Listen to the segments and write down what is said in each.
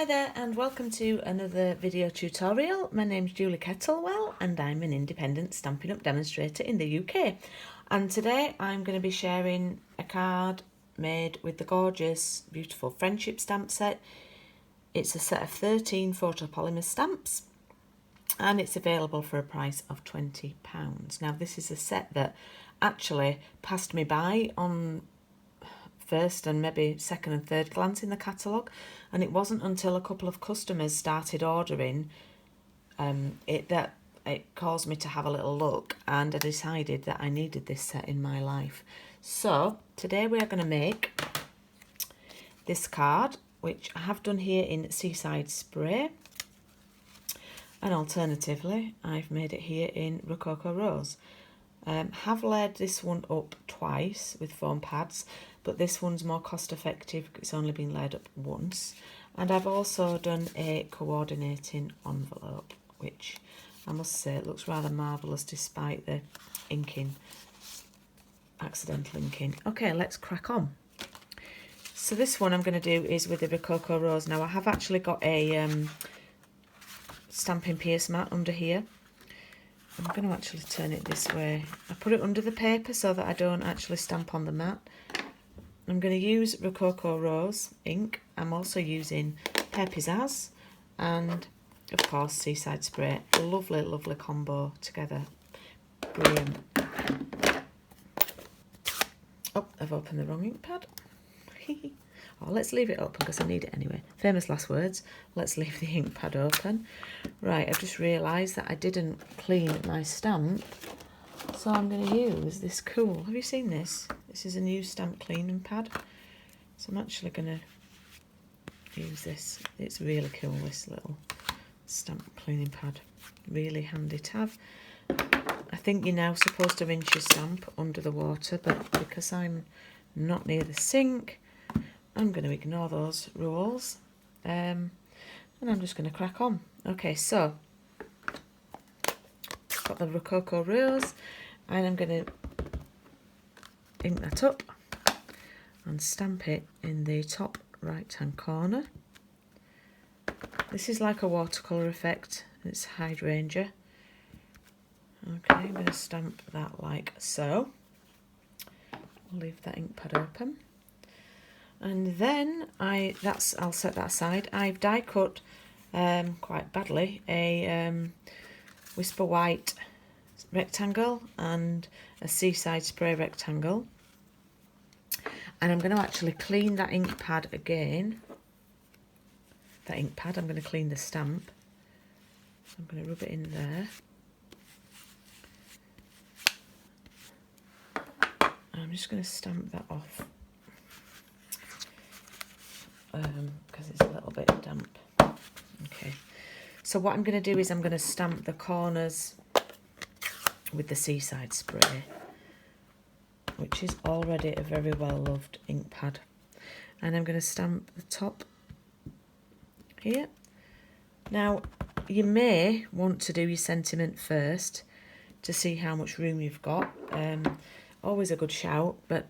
Hi there and welcome to another video tutorial. My name's Julie Kettlewell and I'm an independent Stampin' Up demonstrator in the UK. And today I'm going to be sharing a card made with the gorgeous, beautiful friendship stamp set. It's a set of 13 photopolymer stamps and it's available for a price of £20. Now this is a set that actually passed me by on first and maybe second and third glance in the catalogue, and it wasn't until a couple of customers started ordering that it caused me to have a little look, and I decided that I needed this set in my life. So today we are going to make this card, which I have done here in Seaside Spray, and alternatively I've made it here in Rococo Rose. Have laid this one up twice with foam pads, but this one's more cost effective because it's only been laid up once. And I've also done a coordinating envelope, which I must say it looks rather marvellous despite the inking, accidental inking. Okay, let's crack on. So this one I'm going to do is with the Rococo Rose. Now I have actually got a stamping pierce mat under here. I'm going to actually turn it this way. I put it under the paper so that I don't actually stamp on the mat. I'm going to use Rococo Rose ink. I'm also using Pear Pizzazz and, of course, Seaside Spray. A lovely, lovely combo together. Brilliant. Oh, I've opened the wrong ink pad. Oh, let's leave it open because I need it anyway. Famous last words. Let's leave the ink pad open. Right, I've just realised that I didn't clean my stamp. So I'm going to use this cool. Have you seen this? This is a new stamp cleaning pad. So I'm actually going to use this. It's really cool, this little stamp cleaning pad. Really handy to have. I think you're now supposed to rinse your stamp under the water, but because I'm not near the sink, I'm going to ignore those rules, and I'm just going to crack on. Okay, so got the Rococo Rose, and I'm going to ink that up and stamp it in the top right hand corner. This is like a watercolour effect, it's hydrangea. Okay, I'm going to stamp that like so. I'll leave that ink pad open. And then I'll set that aside. I've die cut quite badly a Whisper White rectangle and a Seaside Spray rectangle. And I'm going to actually clean that ink pad again. That ink pad, I'm going to clean the stamp. I'm going to rub it in there. I'm just going to stamp that off. Because it's a little bit damp. Okay, so what I'm going to do is I'm going to stamp the corners with the Seaside Spray, which is already a very well loved ink pad, and I'm going to stamp the top here. Now you may want to do your sentiment first to see how much room you've got. Always a good shout, but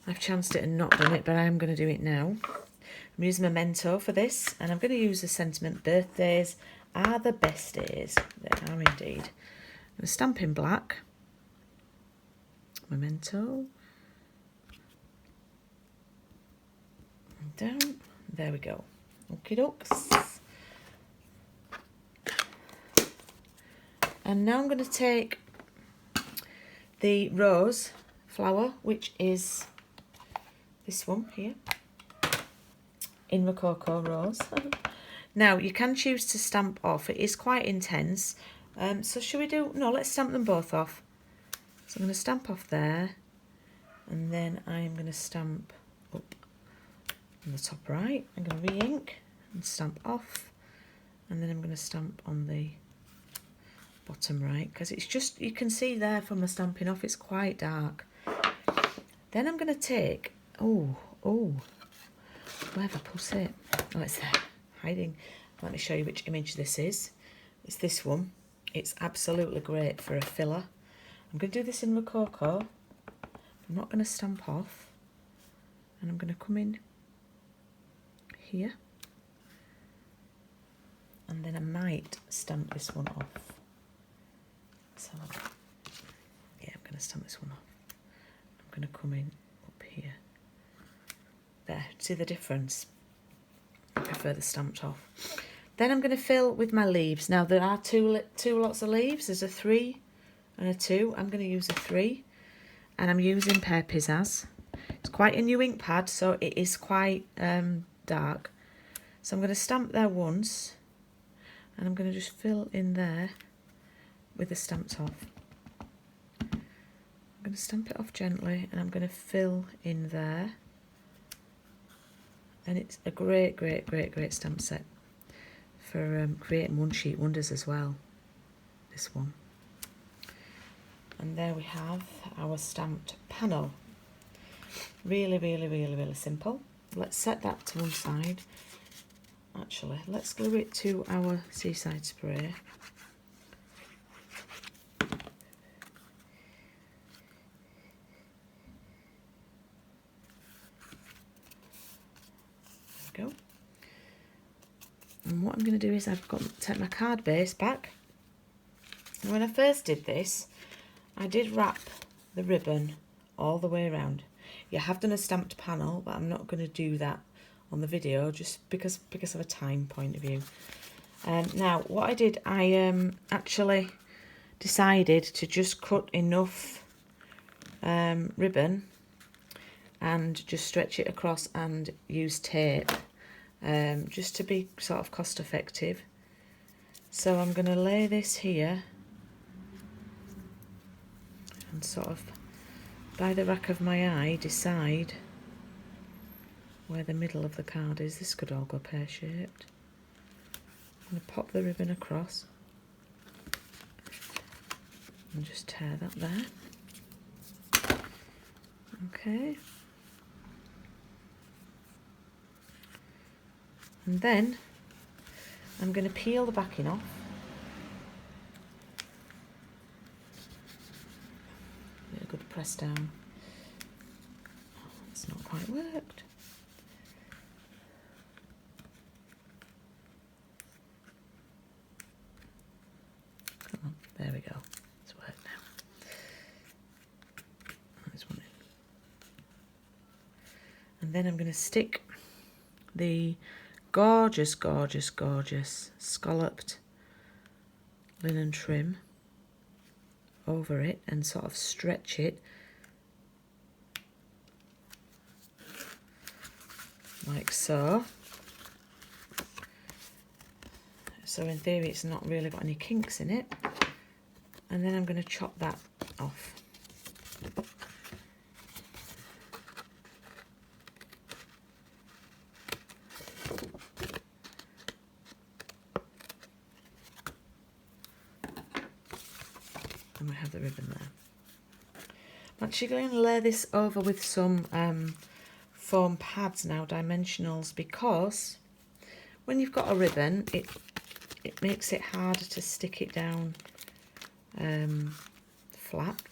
I've chanced it and not done it, but I am going to do it now. I'm using Memento for this, and I'm going to use the sentiment birthdays are the best days. They are indeed. I'm going to stamp in black. Memento. And down. There we go. Okie dokes. And now I'm going to take the rose flower, which is this one here, in Rococo Rose. Now you can choose to stamp off. It is quite intense. So should we do, no, let's stamp them both off. So I'm going to stamp off there, and then I'm going to stamp up on the top right. I'm going to re-ink and stamp off, and then I'm going to stamp on the bottom right, because it's just, you can see there from the stamping off, it's quite dark. Then I'm going to take, oh, where have I put it? Oh, it's there, hiding. Let me show you which image this is. It's this one. It's absolutely great for a filler. I'm going to do this in Rococo. I'm not going to stamp off. And I'm going to come in here might stamp this one off. So, yeah, I'm going to stamp this one off. I'm going to come in up here. There, see the difference? I prefer the stamped off. Then I'm going to fill with my leaves. Now there are two lots of leaves. There's a 3 and a 2. I'm going to use a 3, and I'm using Pear Pizzazz. It's quite a new ink pad, so it is quite dark. So I'm going to stamp there once, and I'm going to just fill in there with the stamped off. I'm going to stamp it off gently, and I'm going to fill in there. And it's a great stamp set for creating one-sheet wonders as well, this one. And there we have our stamped panel. Really simple. Let's set that to one side. Actually, let's glue it to our Seaside spray. Go. And what I'm going to do is I've got to take my card base back. And when I first did this, I did wrap the ribbon all the way around. You have done a stamped panel, but I'm not going to do that on the video just because of a time point of view. Now, what I did, I actually decided to just cut enough ribbon and just stretch it across and use tape. Just to be sort of cost effective. So I'm going to lay this here and sort of by the rack of my eye decide where the middle of the card is. This could all go pear-shaped. I'm going to pop the ribbon across and just tear that there. Okay. And then I'm going to peel the backing off. Give it a good press down. Oh, it's not quite worked. Come on, there we go. It's worked now. This one in. And then I'm going to stick the gorgeous scalloped linen trim over it and sort of stretch it like so. So in theory it's not really got any kinks in it. And then I'm going to chop that off. And we have the ribbon there. I'm actually going to lay this over with some foam pads now, dimensionals, because when you've got a ribbon, it makes it harder to stick it down flat.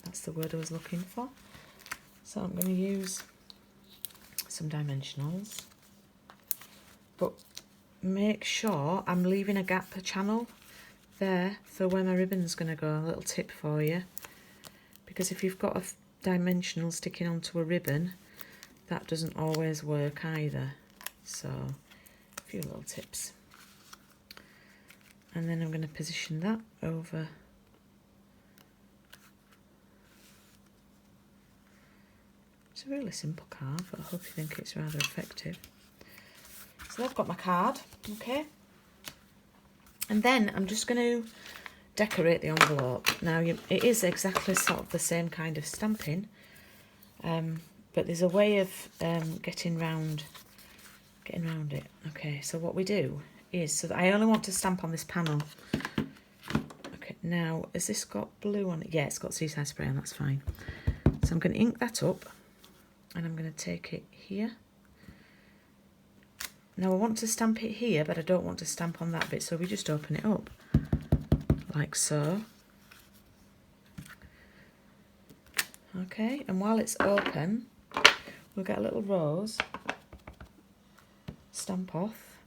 That's the word I was looking for. So I'm going to use some dimensionals, but make sure I'm leaving a gap, a channel there for where my ribbon's going to go. A little tip for you, because if you've got a dimensional sticking onto a ribbon, that doesn't always work either. So a few little tips. And then I'm going to position that over it's a really simple card, but I hope you think it's rather effective. So I've got my card, okay. And then I'm just going to decorate the envelope. Now it is exactly sort of the same kind of stamping, but there's a way of getting round it. Okay, so what we do is, so that I only want to stamp on this panel. Okay, now has this got blue on it? Yeah, it's got Seaside spray on, that's fine. So I'm going to ink that up, and I'm going to take it here. Now I want to stamp it here, but I don't want to stamp on that bit, so we just open it up, like so. Okay, and while it's open, we'll get a little rose, stamp off,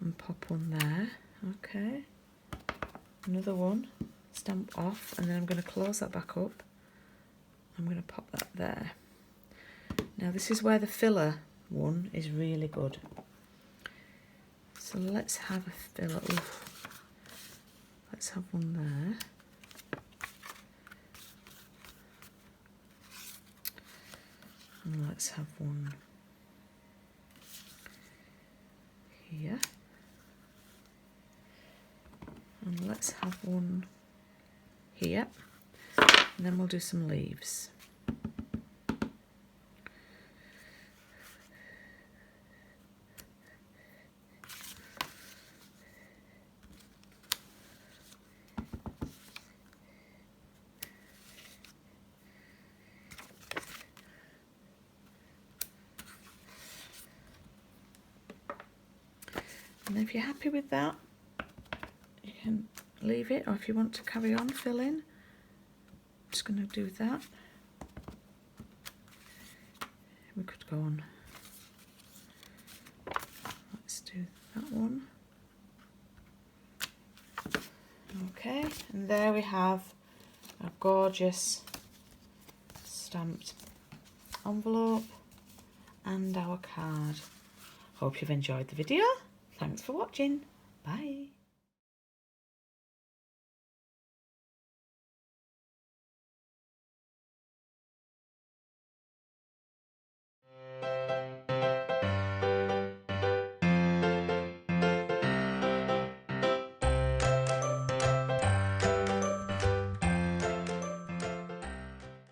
and pop one there. Okay, another one, stamp off, and then I'm going to close that back up. I'm going to pop that there. Now this is where the filler one is really good. So let's have a filler. Oof. Let's have one there. And let's have one here. And let's have one here. And then we'll do some leaves. And if you're happy with that, you can leave it, or if you want to carry on filling, I'm just going to do that. We could go on. Let's do that one. Okay, and there we have a gorgeous stamped envelope and our card. Hope you've enjoyed the video. Thanks for watching. Bye.